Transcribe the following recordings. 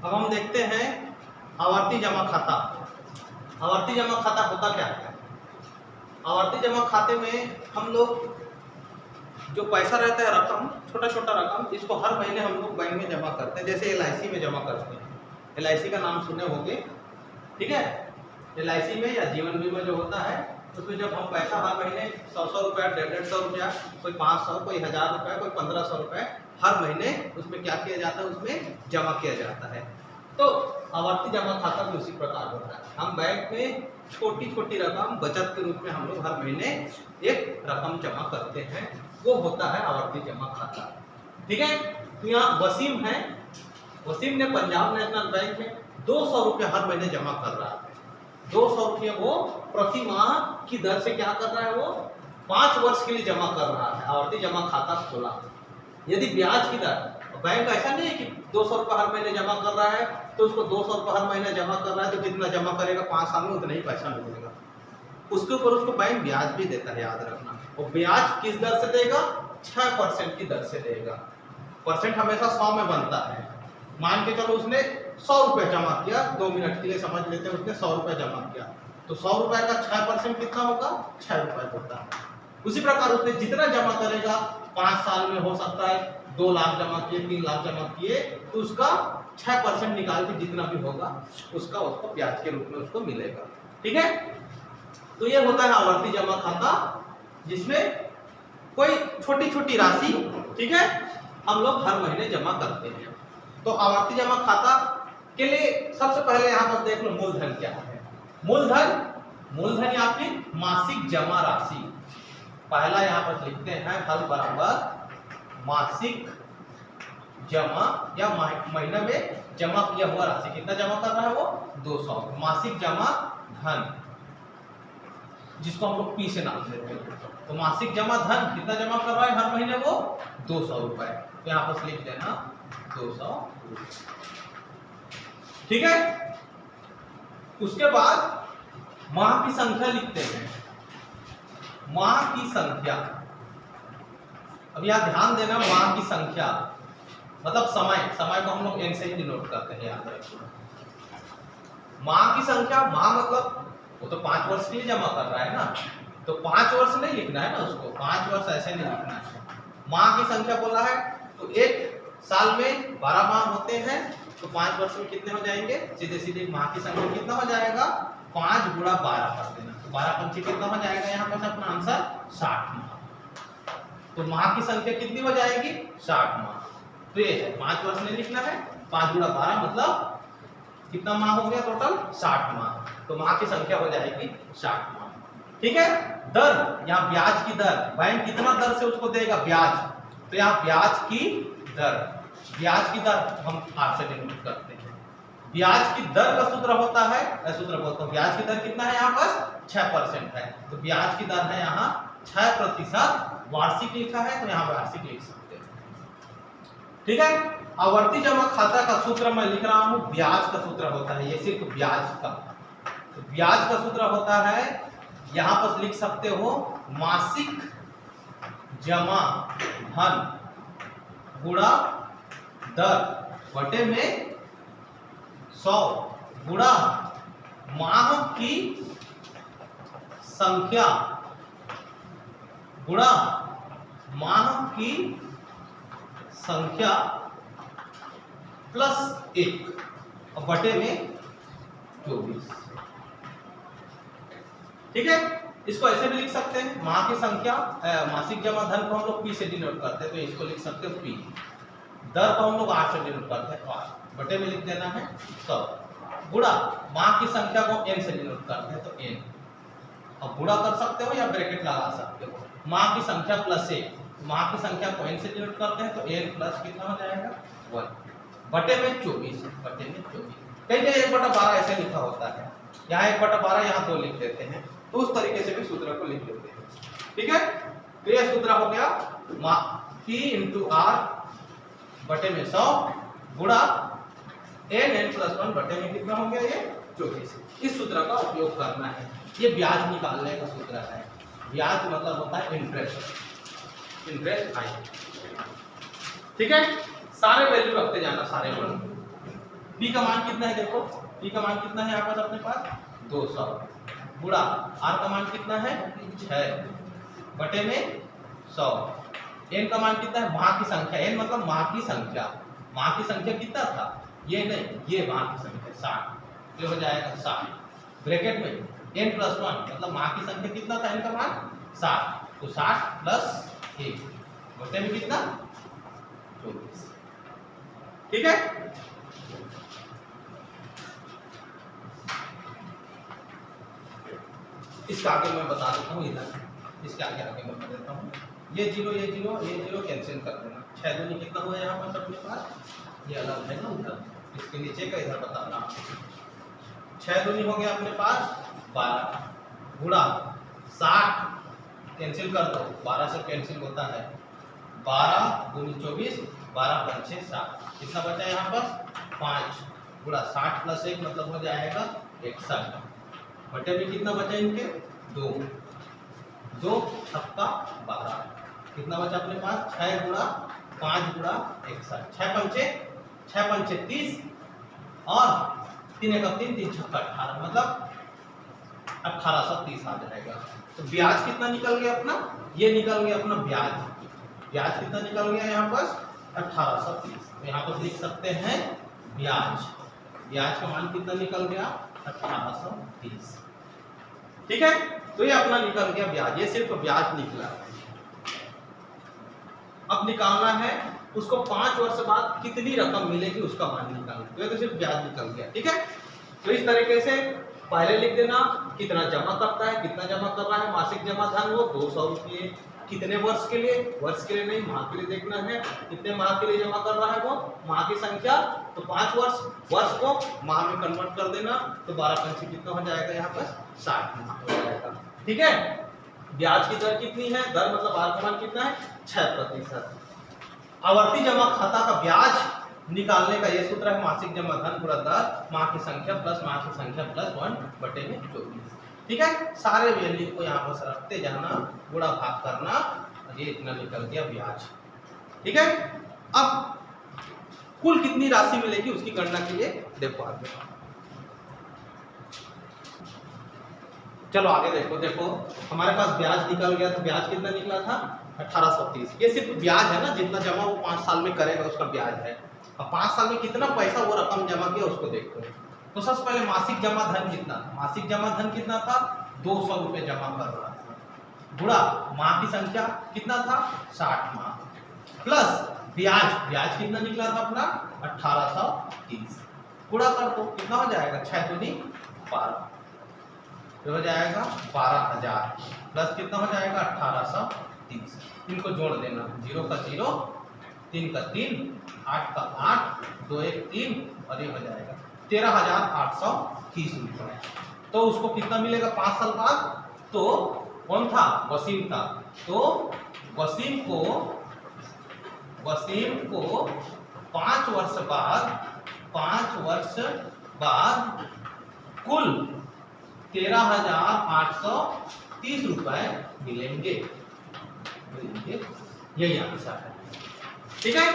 अब हम देखते हैं आवर्ती जमा खाता। आवर्ती जमा खाता होता क्या है? आवर्ती जमा खाते में हम लोग जो पैसा रहता है, रकम, छोटा छोटा रकम, इसको हर महीने हम लोग बैंक में जमा करते हैं। जैसे LIC में जमा करते हैं। LIC का नाम सुने होंगे, ठीक है। LIC में या जीवन बीमा जो होता है उसमें जब हम पैसा हर महीने 100 रुपया, 150 रुपया, कोई 500, कोई 1000 रुपया, कोई 1500 रुपये हर महीने उसमें क्या किया जाता है, उसमें जमा किया जाता है। तो आवर्ती जमा खाता भी उसी प्रकार होता है। हम बैंक में छोटी छोटी रकम बचत के रूप में हम लोग हर महीने एक रकम जमा करते हैं, वो होता है आवर्ती जमा खाता, ठीक है। तो यहाँ वसीम है, वसीम ने पंजाब नेशनल बैंक में 200 रुपये हर महीने जमा कर रहा है। 200 रुपये वो प्रति माह की दर से क्या कर रहा है, वो 5 वर्ष के लिए जमा कर रहा है, आवर्ती जमा खाता खोला। यदि ब्याज की दर, बैंक ऐसा नहीं है कि 200 रुपये हर महीने जमा कर रहा है तो उसको 200 रुपये हर महीने जमा कर रहा है तो जितना जमा करेगा 5 साल में उतना ही पैसा मिलेगा। उसके ऊपर उसको बैंक ब्याज भी देता है, याद रखना। और ब्याज किस दर से देगा? 6% की दर से देगा। परसेंट हमेशा 100 में बनता है। मान के चलो उसने 100 रुपये जमा किया, 2 मिनट के लिए समझ लेते हैं, उसने 100 रुपये जमा किया तो 100 रुपये का 6% कितना होगा? 6 रुपये होता है। उसी प्रकार उसने जितना जमा करेगा 5 साल में हो सकता है 2 लाख जमा किए, 3 लाख जमा किए, तो उसका 6% निकाल के जितना भी होगा उसका उसको ब्याज के रूप में उसको मिलेगा, ठीक है। तो ये होता है आवर्ती जमा खाता, जिसमें कोई छोटी छोटी राशि, ठीक है, हम लोग हर महीने जमा करते हैं। तो आवर्ती जमा खाता के लिए सबसे पहले यहाँ पर देख लो मूलधन क्या है। मूलधन या फिर मासिक जमा राशि। पहला यहाँ पर लिखते हैं हल बराबर मासिक जमा या महीने में जमा किया हुआ राशि। कितना जमा कर रहा है वो? 200। मासिक जमा धन, जिसको हम लोग P से नाम देते हैं। तो मासिक जमा धन कितना जमा कर रहा है हर महीने वो? 200 रुपए। तो यहाँ पर लिख देना 200, ठीक है। उसके बाद माह की संख्या लिखते हैं। माह की संख्या, अब यहाँ ध्यान देना, माह की संख्या मतलब समय को हम लोग n से ही डिनोट करते हैं, याद रखिए। माह की संख्या, माह मतलब वो तो 5 वर्ष के लिए जमा कर रहा है ना, तो 5 वर्ष नहीं लिखना है ना उसको, 5 वर्ष ऐसे नहीं लिखना है। माह की संख्या बोला है तो एक साल में 12 माह होते हैं, तो 5 वर्ष में कितने हो जाएंगे? सीधे सीधे माह की संख्या कितना हो जाएगा? 5 गुणा 12 कर देना, तो 12 पंचे कितना हो जाएगा? यहाँ पर अपना आंसर 60 माह। तो माह की संख्या कितनी हो जाएगी? 60 माह। तो ये है 5 वर्ष में लिखना है, 5 गुणा 12 मतलब कितना माह हो गया टोटल? 60 माह। तो माह की संख्या हो जाएगी 60 माह, ठीक है। दर, यहाँ ब्याज की दर, बैंक कितना दर से उसको देगा? ब्याज। तो यहाँ ब्याज की दर, ब्याज की दर हम R से डिनोट करते हैं। ब्याज की दर का सूत्र होता है, सूत्र बोलता हूँ, ब्याज की दर कितना है यहाँ पर? 6% है। तो ब्याज की दर है यहाँ 6%। वार्षिक लिखा है तो यहाँ वार्षिक लिख सकते हैं, ठीक है। आवर्ती जमा खाता का सूत्र मैं लिख रहा हूँ, ब्याज का सूत्र होता है, ये सिर्फ ब्याज का। तो ब्याज का सूत्र होता है, यहाँ पर लिख सकते हो मासिक जमा धन गुणा दर बटे में 100 गुणा माह की संख्या गुणा माह की संख्या प्लस 1 और बटे में 24, ठीक है। इसको ऐसे भी लिख सकते हैं, माह की संख्या, मासिक जमा धन को हम लोग P से डिनोट करते हैं, तो इसको लिख सकते हो P। दर को हम लोग R से डिनोट करते हैं, R। बटे में लिख देना है 100 गुणा माह की संख्या को n से डिनोट करते हैं, तो n। अब गुणा कर सकते हो या ब्रैकेट लगा सकते हो। माह की संख्या प्लस 1, माह की संख्या को n से डिनोट करते हैं, तो n प्लस कितना हो जाएगा? 1 बटे में 24, बटे में 24। कहीं कहीं 1/12 ऐसे लिखा होता है, यहाँ 1/12, यहाँ 2 लिख देते हैं, तो उस तरीके से भी सूत्र को लिख देते हैं, ठीक है। तो यह सूत्र हो गया P इंटू R बटे में 100 गुणा n प्लस 1 बटे में कितना हो गया? ये 24। इस सूत्र का उपयोग करना है। ये ब्याज निकालने का सूत्र है। ब्याज मतलब होता है इंटरेस्ट, इंटरेस्ट आई, ठीक है। सारे वैल्यू रखते जाना, सारे वैल्यू। पी का मान कितना है देखो, पी का मान कितना है यहाँ पर अपने पास 200 गुणा आर का मान कितना है 6 बटे में 100। एन का मान कितना है, माह की संख्या, एन मतलब माह की संख्या, माह की संख्या कितना था, ये नहीं ये माह की संख्या 60, ये हो जाएगा 60 ब्रैकेट में n + 1 मतलब माह की संख्या कितना था, n का मान 60, तो 60 + 1 बटे में कितना 24। ठीक है, इसका आगे मैं बता देता हूँ, इधर इसके आगे मैं बता देता हूँ। ये जीरो कैंसिल कर देना, 6 दूनी कितना हुआ यहाँ पर अपने पास, ये अलग है ना उधर, इसके नीचे का इधर बताना। 6 दूनी हो गया अपने पास 12 गुणा 60 कैंसिल कर दो, 12 से कैंसिल होता है, 12 दूनी 24, 12 पंचे 60, कितना बचा यहाँ पर 5 गुणा 60 + 1 मतलब हो जाएगा 61 बटे में कितना बचा इनके 2 2 छक्का 12, कितना बचा अपने पास 6 गुणा 5 गुणा 61, 6 पंचे 30 और 3 × 3 3 छक्का 18 मतलब 1830 आ जाएगा। तो ब्याज कितना निकल गया अपना, ये निकल गया अपना ब्याज, ब्याज कितना निकल गया यहाँ पर 1830, यहाँ पर लिख सकते हैं ब्याज, ब्याज का मान कितना निकल गया 1830। ठीक है, तो ये अपना निकल गया ब्याज, ये सिर्फ ब्याज निकला। अब निकालना है उसको 5 वर्ष बाद कितनी रकम मिलेगी उसका मान निकालना, तो सिर्फ ब्याज निकल गया। ठीक है, तो इस तरीके से पहले लिख देना कितना जमा करता है, कितना जमा कर रहा है, मासिक जमा धन वो 200 रुपये, कितने वर्ष के लिए, वर्ष के लिए नहीं माह के लिए देखना है, कितने माह के लिए जमा कर रहा है वो माह की संख्या, तो 5 वर्ष को माह में कन्वर्ट कर देना, तो 12 पंचे कितना हो जाएगा यहाँ पर 60 माह हो जाएगा। ठीक है, ब्याज की दर कितनी है, दर मतलब आर का मान कितना है 6%। आवर्ती जमा खाता का ब्याज निकालने का ये सूत्र है, मासिक जमा धन गुणा दर माह की संख्या प्लस माह की संख्या प्लस 1 बटे में 24। ठीक है, सारे वैल्यू को यहाँ पर रखते जाना, गुणा भाग करना, ये इतना निकल गया ब्याज। ठीक है, अब कुल कितनी राशि मिलेगी उसकी गणना के लिए देखो आगे, चलो आगे देखो हमारे पास ब्याज निकल गया, तो ब्याज कितना निकला था 1830। ये सिर्फ ब्याज है ना, जितना जमा वो 5 साल में करेगा उसका ब्याज है। अब 5 साल में कितना पैसा वो रकम जमा किया उसको देखो। तो सबसे पहले मासिक जमा धन कितना था, मासिक जमा धन कितना था 200 रुपये जमा कर रहा था, गुणा माह की संख्या कितना था 60 माह प्लस ब्याज, ब्याज कितना निकला था अपना 1830, गुणा कर दो कितना हो जाएगा 6 दूनी 12, तो हो जाएगा 12,000 प्लस कितना हो जाएगा 1830, इनको जोड़ देना, 0 का 0 3 का 3 8 का 8 2 1 3 और ये हो जाएगा 13,830 रुपये। तो उसको कितना मिलेगा 5 साल बाद, तो कौन था वसीम था, तो वसीम को 5 वर्ष बाद कुल 13,830 रुपए मिलेंगे, यही आंसर है। ठीक है,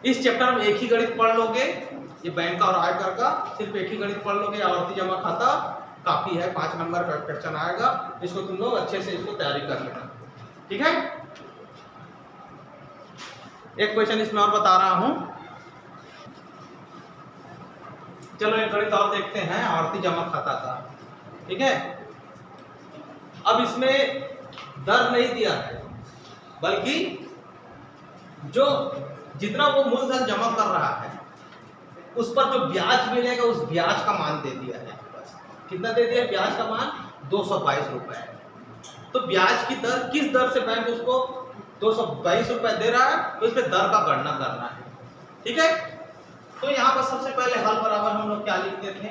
इस चैप्टर में एक ही गणित पढ़ लोगे, ये बैंक का और आयकर का सिर्फ एक ही गणित पढ़ लोगे, आवर्ती जमा खाता काफी है, 5 नंबर का क्वेश्चन आएगा, इसको तुम लोग अच्छे से इसको तैयारी कर लेना। ठीक है, एक क्वेश्चन इसमें और बता रहा हूं, चलो एक गणित और देखते हैं आवर्ती जमा खाता का। ठीक है, अब इसमें दर नहीं दिया है, बल्कि जो जितना वो मूलधन जमा कर रहा है उस पर जो ब्याज मिलेगा उस ब्याज का मान दे दिया है। बस कितना दे दिया, ब्याज का मान 222 रुपए। तो ब्याज की दर, किस दर से बैंक उसको 222 रुपए दे रहा है, तो इस पे दर का गणना करना है। ठीक है, तो यहाँ पर सबसे पहले हल बराबर हम लोग क्या लिखते थे,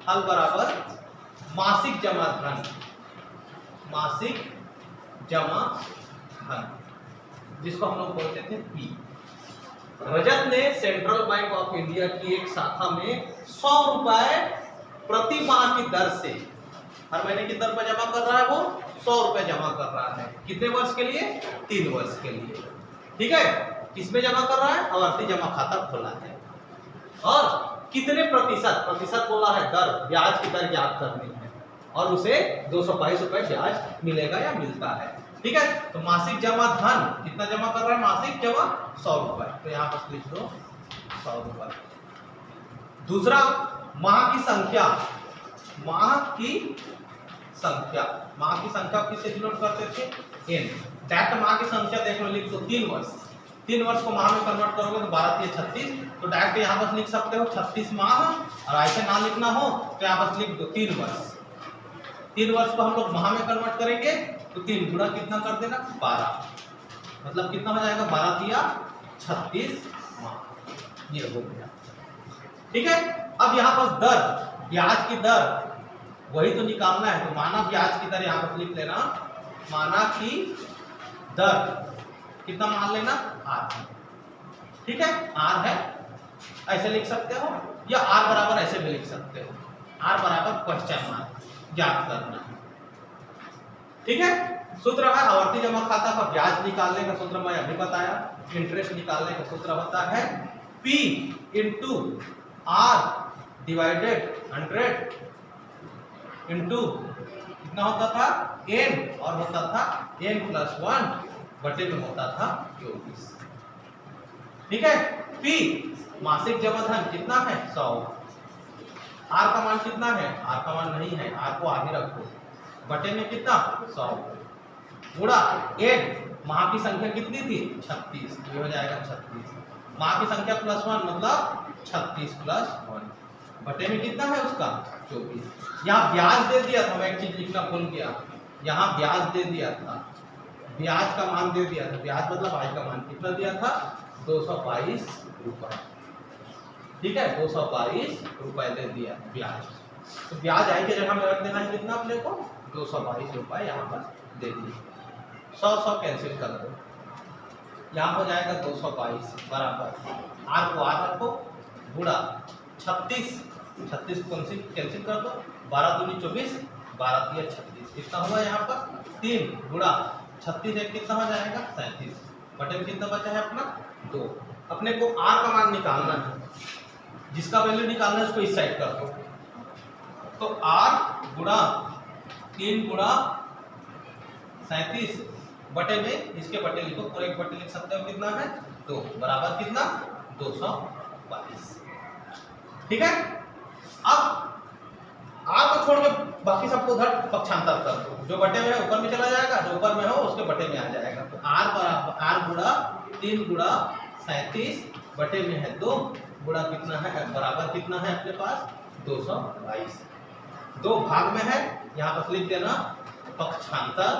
हल बराबर मासिक जमा धन, मासिक जमा धन जिसको हम लोग बोलते थे पी। रजत ने सेंट्रल बैंक ऑफ इंडिया की एक शाखा में 100 रुपए प्रति माह की दर से, हर महीने की दर पर जमा कर रहा है, वो 100 रुपए जमा कर रहा है, कितने वर्ष के लिए 3 वर्ष के लिए। ठीक है, किसमें जमा कर रहा है, आवर्ती जमा खाता खोला है, और कितने प्रतिशत, प्रतिशत बोला है दर, ब्याज की दर ज्ञात करनी है और उसे 222 रुपए ब्याज मिलेगा या मिलता है। ठीक है, तो मासिक जमा धन कितना जमा कर रहा है, मासिक जमा 100 रुपए, तो यहाँ पर लिख दो 100 रुपए। दूसरा, माह की संख्या, माह की संख्या, माह की संख्या किससे डिनोट करते थे, एन। डायरेक्ट माह की संख्या देख लो, लिख दो 3 वर्ष, 3 वर्ष को माह में कन्वर्ट करोगे तो 12 3 36, तो डायरेक्ट यहाँ पर लिख सकते हो 36 माह, और ऐसे ना लिखना हो तो यहाँ पर लिख दो 3 वर्ष। 3 वर्ष को हम लोग माह में कन्वर्ट करेंगे तो 3 गुणा कितना कर देना 12, मतलब कितना हो जाएगा 12 दिया 36 माह, ये हो गया। ठीक है, अब यहाँ पर दर, ब्याज की दर वही तो निकालना है, तो माना ब्याज की दर यहाँ पर लिख लेना, माना की दर कितना मान लेना आर। ठीक है, आर है, ऐसे लिख सकते हो, या आर बराबर ऐसे भी लिख सकते हो, आर बराबर क्वेश्चन मार्क ज्ञात करना है। ठीक है, सूत्र है आवर्ती जमा खाता का ब्याज निकालने का सूत्र मैं अभी बताया, इंटरेस्ट निकालने का सूत्र होता है P into r divided 100 into कितना होता था n, और होता था n+1 बटे में होता था 24। ठीक है, P मासिक जमा धन कितना है 100, आर का मान कितना है, आर का मान नहीं है, आर को आगे रखो, बटे में कितना 100 गुणा n, माह की संख्या कितनी थी 36, ये हो जाएगा 36, माह की संख्या +1 मतलब 36 + 1 बटे में कितना है उसका 24। यहाँ ब्याज दे दिया था, मैं एक चीज लिखना भूल गया, यहाँ ब्याज दे दिया था, ब्याज का मान दे दिया था, ब्याज मतलब आज का मान कितना दिया था 222 रुपए। ठीक है, 222 रुपए दे दिया ब्याज, तो ब्याज आई के जगह में रख देना है कितना अपने को 222 रुपए, यहाँ पर दे दिए, 100 कैंसिल कर दो, यहाँ हो जाएगा 222 बराबर आर को आर रखो गुणा 36 को कैंसिल कर दो, 12 दूनी 24, 12 तिया 36, कितना हुआ यहाँ पर 3 गुणा 36 एक कितना हो जाएगा 37, बटे में कितना बचा है अपना 2। अपने को आर का मान निकालना है, जिसका वैल्यू निकालना है उसको इस साइड कर दो, तो आर गुणा 3 गुणा 37 बटे में इसके बटे लिखो, पूरे एक बटे लिख सकते हो कितना है 2 बराबर कितना 222। ठीक है, अब आर को छोड़ के बाकी सबको उधर पक्षांतर कर दो, जो बटे में है ऊपर में चला जाएगा, जो ऊपर में हो उसके बटे में आ जाएगा, तो आर बराबर आर गुणा 3 गुणा 37 बटे में है 2 गुणा कितना है बराबर कितना है अपने पास 222, 2 भाग में है, यहाँ पर लिख देना पक्षांतर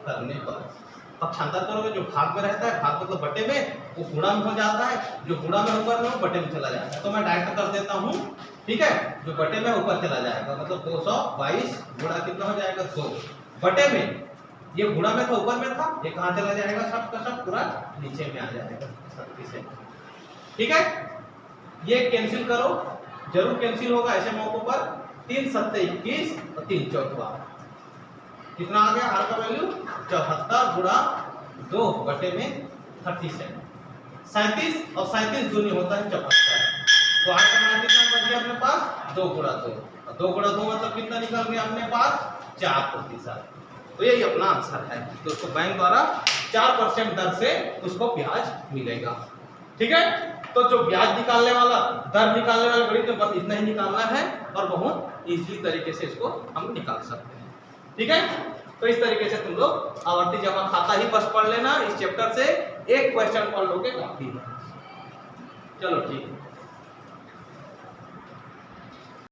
करने पर, पक्षांतर करोगे जो भाग में रहता है, भाग मतलब बटे में, वो गुणा में हो जाता है, जो गुणा में ऊपर में हो बटे में चला जाता है, तो मैं डायरेक्ट कर देता हूँ। ठीक है, जो बटे में ऊपर चला जाएगा मतलब 222 गुणा कितना हो जाएगा 2 बटे में, ये गुणा में था ऊपर में था, ये कहाँ चला जाएगा सब का सब पूरा नीचे में आ जाएगा 37। ठीक है, ये कैंसिल करो, जरूर कैंसिल होगा ऐसे मौकों पर, 3 7 21 और 3 14 कितना आ गया आर का वैल्यू 74 गुणा 2 बटे में 37, 37 और 37 दूनी होता है 74, तो आर का मान कितना बच गया अपने पास 2 गुणा 2, 2 गुणा 2 मतलब कितना निकल गया अपने पास 4%, तो यही अपना आंसर है। तो उसको बैंक द्वारा 4% दर से उसको ब्याज मिलेगा। ठीक है, तो जो ब्याज निकालने वाला दर निकालने वाला गणित में बस इतना ही निकालना है और बहुत इजीली तरीके से इसको हम निकाल सकते हैं। ठीक है, तो इस तरीके से तुम लोग आवर्ती जमा खाता ही बस पढ़ लेना, इस चैप्टर से एक क्वेश्चन पढ़ लोगे काफी है। चलो ठीक है।